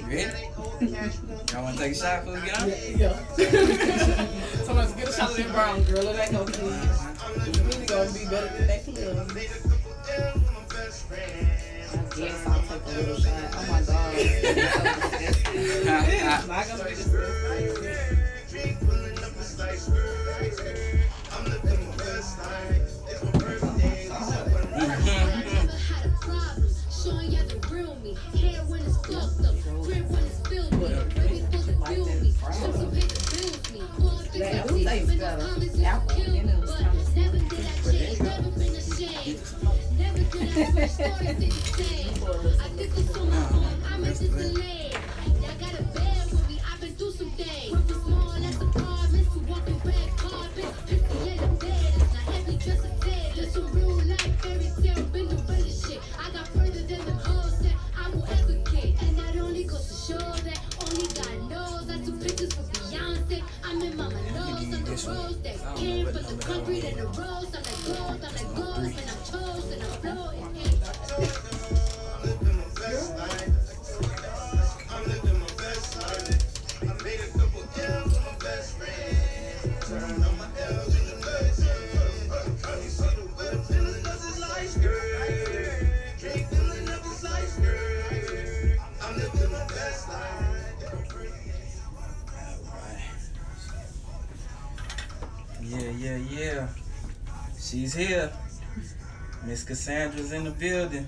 Ready? Y'all want to take a shot before we get on? Yeah. Somebody's get a shot of that brown girl. Let that go, please. It's really going to be better than that club. Yes, I'll take a little shot. Oh my God. It's not going to be disgusting. Showing y'all the real me. Hair when it's fucked up, grip when it's filled with. Baby supposed to feel me. Show some pay to build me. All things I see, spend the comments just kill me. But never did I change, never been ashamed. Never did I switch stories to the same. I did this on my own, I made this delayed. Y'all gotta bear with me, I've been through some things. Work for small ass apartments to walking red carpets. Pissy in the bed, it's not heavy, just a tad. There's some real life fairy tale, been the better shit. I got further than the hoes that I will advocate. And that only goes to show that only God knows. I took pictures for Beyonce. I'm in mama knows. I'm the rose that came from the concrete and the rose. I'm like gold, and I'm chosen, I'm floating. Yeah. She's here. Miss Cassandra's in the building.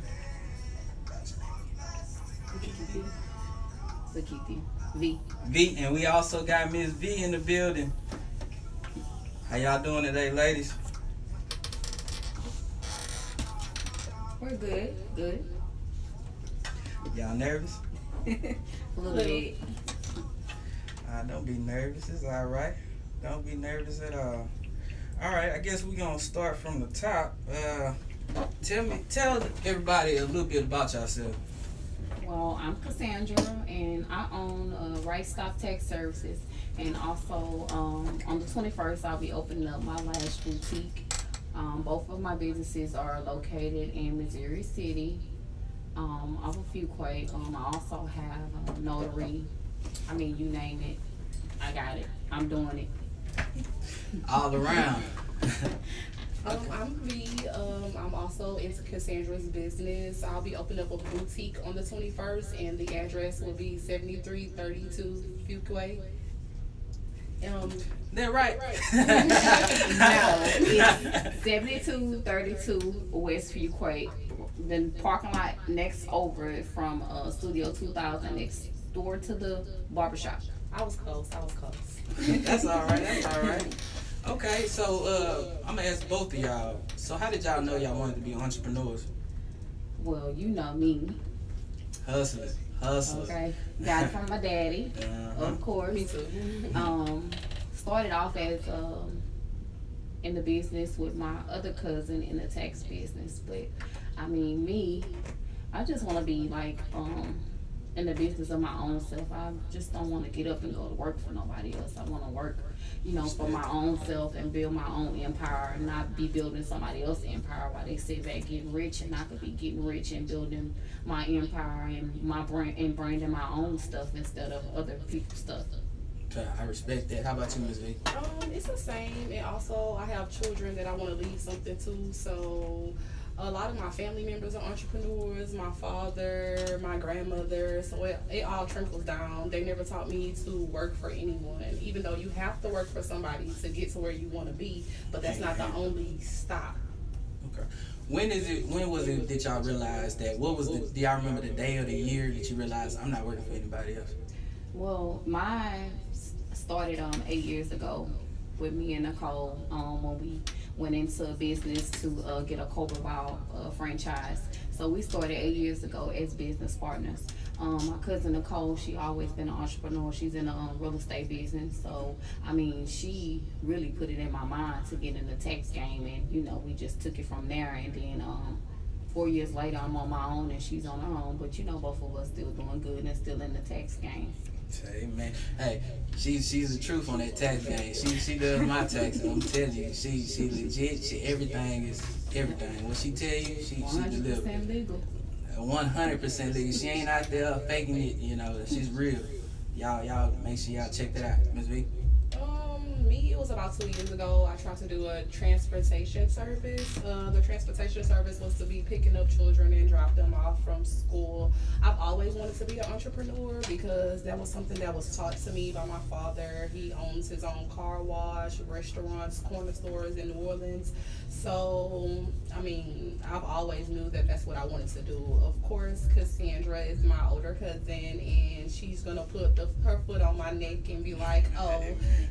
V, and we also got Miss V in the building. How y'all doing today, ladies? We're good. Y'all nervous? A little bit. Don't be nervous. It's all right. Don't be nervous at all. All right, I guess we're gonna start from the top. Tell everybody a little bit about yourself. Well, I'm Cassandra, and I own Right Stop Tech Services, and also on the 21st, I'll be opening up my Eyelash Boutique. Both of my businesses are located in Missouri City. I'm a few quake. I also have a notary. I mean, you name it, I got it. I'm doing it. All around. I'm V. I'm also into Cassandra's business. I'll be opening up a boutique on the 21st, and the address will be 7332 Fuquay. They're right. No, it's 7232 West Fuquay. The parking lot next over from Studio 2000, next door to the barbershop. I was close. That's all right. Okay, so I'm gonna ask both of y'all. So how did y'all know y'all wanted to be entrepreneurs? Well, you know me. Hustlers. Okay, got it from my daddy, of course. Me too. Started off as in the business with my other cousin in the tax business, but I mean I just want to be like in the business of my own self. I just don't want to get up and go to work for nobody else. I want to work, for my own self and build my own empire, and not be building somebody else's empire while they sit back getting rich, and I could be getting rich and building my empire and my brand and branding my own stuff instead of other people's stuff. I respect that. How about you, Ms. V? It's the same, and also I have children that I want to leave something to, so a lot of my family members are entrepreneurs, my father, my grandmother, so it all trickles down. They never taught me to work for anyone, even though you have to work for somebody to get to where you want to be, but that's not the only stop. Okay. When was it that y'all realized that, do y'all remember the day or the year that you realized I'm not working for anybody else? Well, mine started 8 years ago with me and Nicole when we went into business to get a Cobra Ball franchise. So we started 8 years ago as business partners. My cousin Nicole, she always been an entrepreneur. She's in the real estate business. So, I mean, she really put it in my mind to get in the tax game, and, we just took it from there. And then 4 years later, I'm on my own and she's on her own. But, both of us still doing good and still in the tax game. Hey man, she's the truth on that tax game. She does my taxes. I'm telling you, she legit. Everything is everything. What she tell you, she delivers. 100% legal. 100% legal. She ain't out there faking it. You know, she's real. Y'all make sure y'all check that out, Ms. V. Me, it was about 2 years ago. I tried to do a transportation service. The transportation service was to be picking up children and drop them off from school. I've always wanted to be an entrepreneur because that was something that was taught to me by my father. He owns his own car wash, restaurants, corner stores in New Orleans. So, I mean, I've always knew that that's what I wanted to do. Of course, Cassandra is my older cousin, and she's gonna put her foot on my neck and be like, "Oh,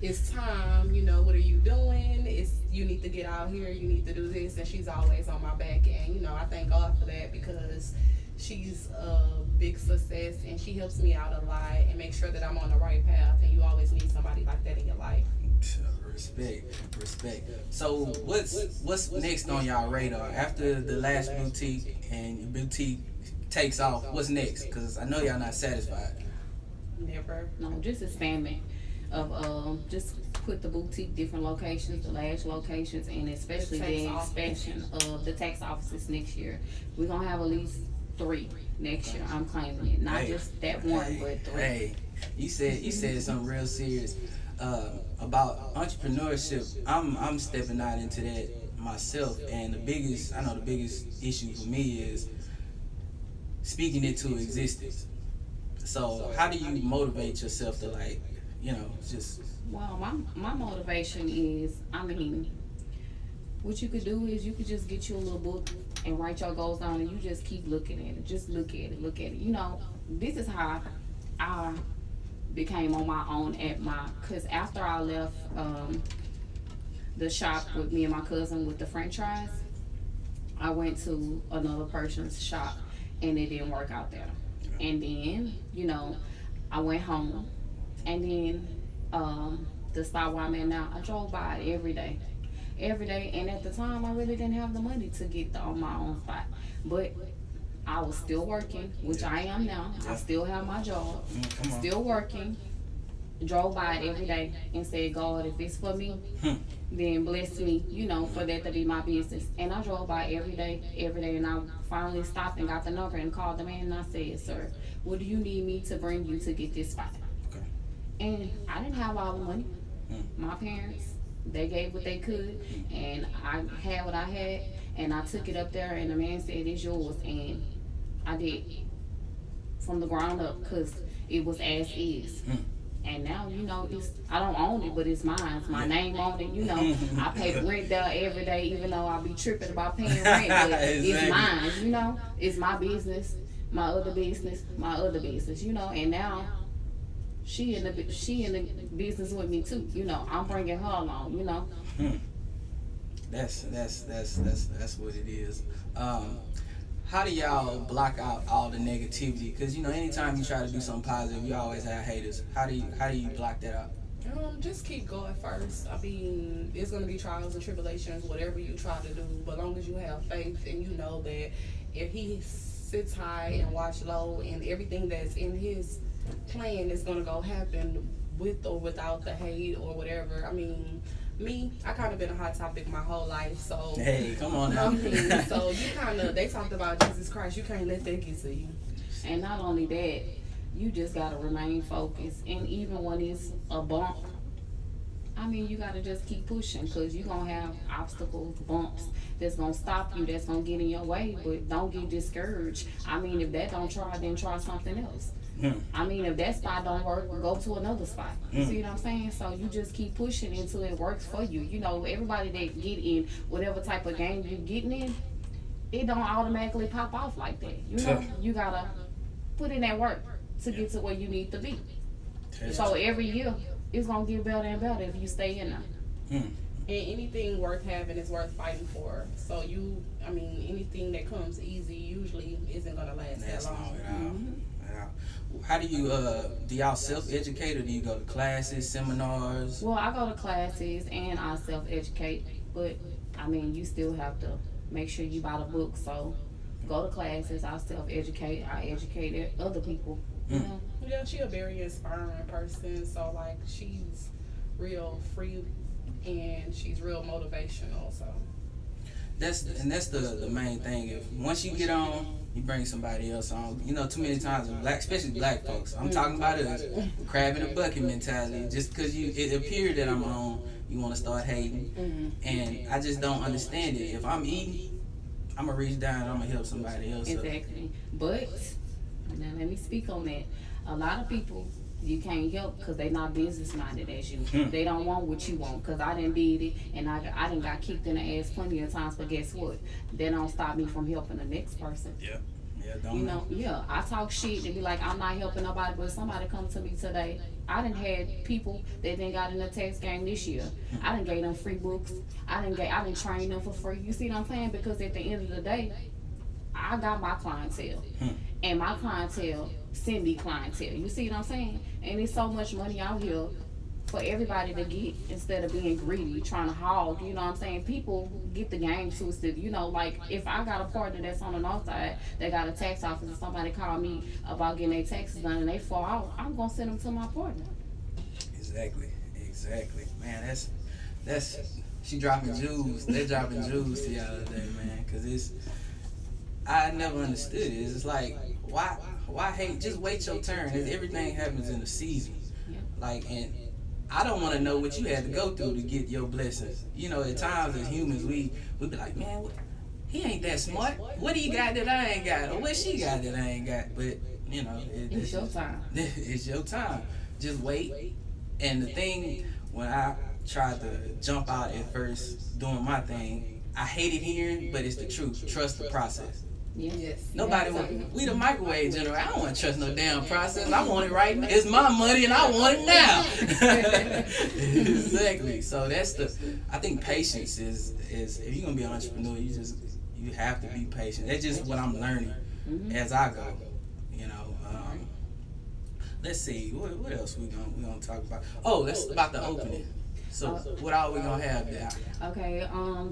it's time. You know, what are you doing? You need to get out here. You need to do this." And she's always on my back, and you know, I thank God for that because she's a big success, and she helps me out a lot and make sure that I'm on the right path. And you always need somebody like that in your life. Respect. So what's next on y'all radar after the Eyelash Boutique and your boutique takes off? What's next? Because I know y'all not satisfied. Never. No, just expanding of just put the boutique different locations, the lash locations, and especially the expansion of the tax offices next year. We're gonna have at least 3 next year. I'm claiming it, not just that one, but 3. Hey, you said something real serious about entrepreneurship. I'm stepping out into that myself, and the biggest issue for me is speaking it to existence. So how do you motivate yourself to, like, you know, just... Well, my motivation is, I mean, what you could do is you could just get you a little book and write your goals down, and you just keep looking at it. Just look at it. You know, this is how I became on my own because after I left the shop with me and my cousin with the franchise, I went to another person's shop, and it didn't work out there. And then, you know, I went home, and then the spot where I'm at now, I drove by it every day. And at the time, I really didn't have the money to get on my own spot, but I was still working, which I am now. I still have my job, still working. Drove by it every day and said, "God, if it's for me, then bless me, you know, for that to be my business." And I drove by every day, and I finally stopped and got the number and called the man, and I said, "Sir, what do you need me to bring you to get this spot?" Okay. And I didn't have all the money. My parents, they gave what they could, and I had what I had, and I took it up there, and the man said, "It's yours," and I did from the ground up because it was as is. And now, you know, I don't own it, but it's mine. It's my name on it, you know. I pay rent there every day, even though I be tripping about paying rent, but it's mine, you know. It's my business, my other business, you know. And now she in the business with me too, you know. I'm bringing her along, you know. That's what it is. How do y'all block out all the negativity? Because, you know, anytime you try to do something positive, you always have haters. How do you block that out? Just keep going first. I mean, it's going to be trials and tribulations, whatever you try to do. But as long as you have faith and you know that if he sits high and watch low, and everything that's in his plan is going to go happen with or without the hate or whatever. I mean, me, I kind of been a hot topic my whole life, so... Hey, come on now. So you kind of, they talked about Jesus Christ, you can't let that get to you. And not only that, you just got to remain focused. And even when it's a bump, I mean, you got to just keep pushing, because you're going to have obstacles, bumps that's going to stop you, that's going to get in your way, but don't get discouraged. I mean, if that don't try, then try something else. I mean, if that spot don't work, go to another spot. You see what I'm saying? So you just keep pushing until it works for you. You know, everybody that get in whatever type of game you're getting in, it don't automatically pop off like that. You know, you gotta put in that work to get to where you need to be. So every year, it's gonna get better and better if you stay in there. And anything worth having is worth fighting for. So anything that comes easy usually isn't gonna last that long. How do you, do y'all self-educate, or do you go to classes, seminars? Well, I go to classes and I self-educate, but I mean, you still have to make sure you buy the book. So go to classes, I self-educate, I educate other people, you know? Yeah, she's a very inspiring person, so like she's real free and she's real motivational, so. that's the main thing. If once you get on, you bring somebody else on. You know, too many times, especially black folks. I'm talking about us, crab in a bucket mentality. Just because it appeared that I'm on, you want to start hating, and I just don't understand it. If I'm eating, I'm gonna reach down and I'm gonna help somebody else. Exactly. But now let me speak on that. A lot of people you can't help because they not business minded as you. They don't want what you want. Because I done did it, and I done got kicked in the ass plenty of times. But guess what? That don't stop me from helping the next person. Yeah. Don't you know, yeah, I talk shit and be like, I'm not helping nobody, but somebody come to me today. I done had people that done got in the tax game this year. I done gave them free books. I done trained them for free. You see what I'm saying? Because at the end of the day, I got my clientele, and my clientele send me clientele. You see what I'm saying? And there's so much money out here for everybody to get instead of being greedy, trying to hog. You know what I'm saying? People get the game twisted. You know, like if I got a partner that's on the north side, they got a tax office, and somebody call me about getting their taxes done and they fall out, I'm gonna send them to my partner. Exactly. Man, that's she dropping jewels. They're dropping jewels to y'all today, man. Cause I never understood it. It's like why hate? Just wait your turn. Everything happens in a season. Like, and I don't want to know what you had to go through to get your blessings. You know, at times as humans, we be like, man, he ain't that smart. What do you got that I ain't got? Or what she got that I ain't got? But, you know, it's your time. It's your time. Just wait. And the thing, when I tried to jump out at first doing my thing, I hated hearing, but it's the truth. Trust the process. Yes. Nobody we the microwave generation. I don't want to trust no damn process. I want it right now. It's my money and I want it now. Exactly. So I think patience is if you're gonna be an entrepreneur, you have to be patient. That's just what I'm learning as I go. You know. Let's see, what else we gonna talk about? Oh, that's about the opening. So what are we gonna have there? Okay,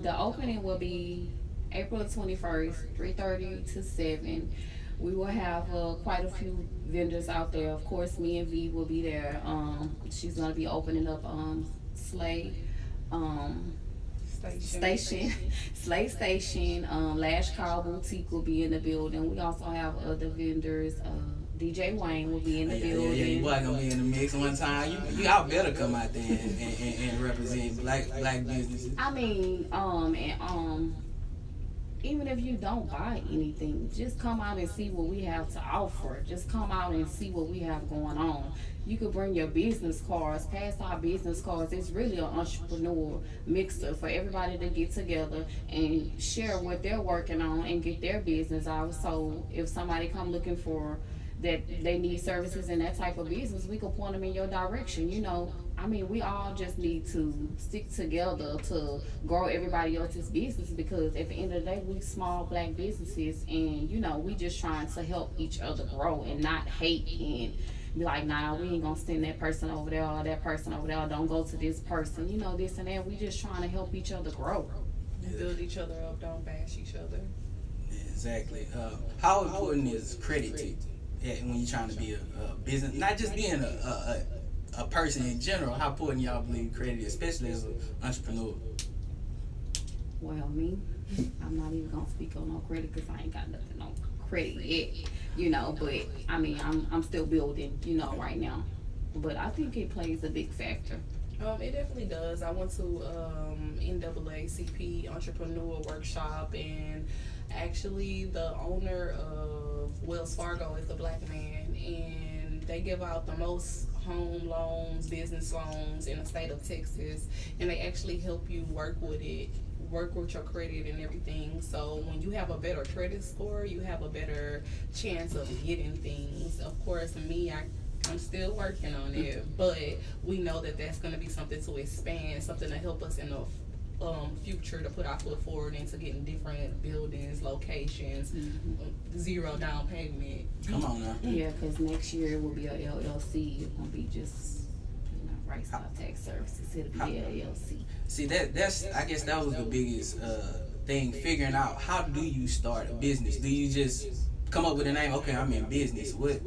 the opening will be April 21st, 3:30 to 7. We will have quite a few vendors out there. Of course, me and V will be there. She's gonna be opening up Slay Station. Slay Station. Eyelash Boutique will be in the building. We also have other vendors. DJ Wayne will be in the building. Yeah, your boy gonna be in the mix one time. Y'all better come out there and represent black businesses. I mean, even if you don't buy anything, just come out and see what we have to offer. Just come out and see what we have going on. You could bring your business cards, pass our business cards. It's really an entrepreneur mixer for everybody to get together and share what they're working on and get their business out. So if somebody come looking for that they need services in that type of business, we can point them in your direction. You know, I mean, we all just need to stick together to grow everybody else's business, because at the end of the day, we small black businesses, and you know, we just trying to help each other grow and not hate and be like, nah, we ain't gonna send that person over there or that person over there, or don't go to this person, you know, this and that. We just trying to help each other grow. Build each other up, don't bash each other. Exactly. How important is credit to when you're trying to be a business, not just being a person in general? How important y'all believe credit is, especially as an entrepreneur? Well, me, I'm not even gonna speak on no credit because I ain't got nothing on credit yet, you know. But I mean, I'm still building, you know, right now. But I think it plays a big factor. It definitely does. I went to NAACP Entrepreneur Workshop, and actually the owner of Wells Fargo is a black man, and they give out the most home loans, business loans in the state of Texas, and they actually help you work with your credit and everything. So when you have a better credit score, you have a better chance of getting things. Of course, I'm still working on it, but we know that that's going to be something to expand, something to help us in the future, to put our foot forward into getting different buildings, locations, zero down payment. Come on now. Yeah, because next year it will be a LLC. It won't be just, you know, Right Stop Tax Services. It'll be a LLC. See, that's I guess that was the biggest thing, figuring out how do you start a business. Do you just come up with a name? Okay, I'm in business. What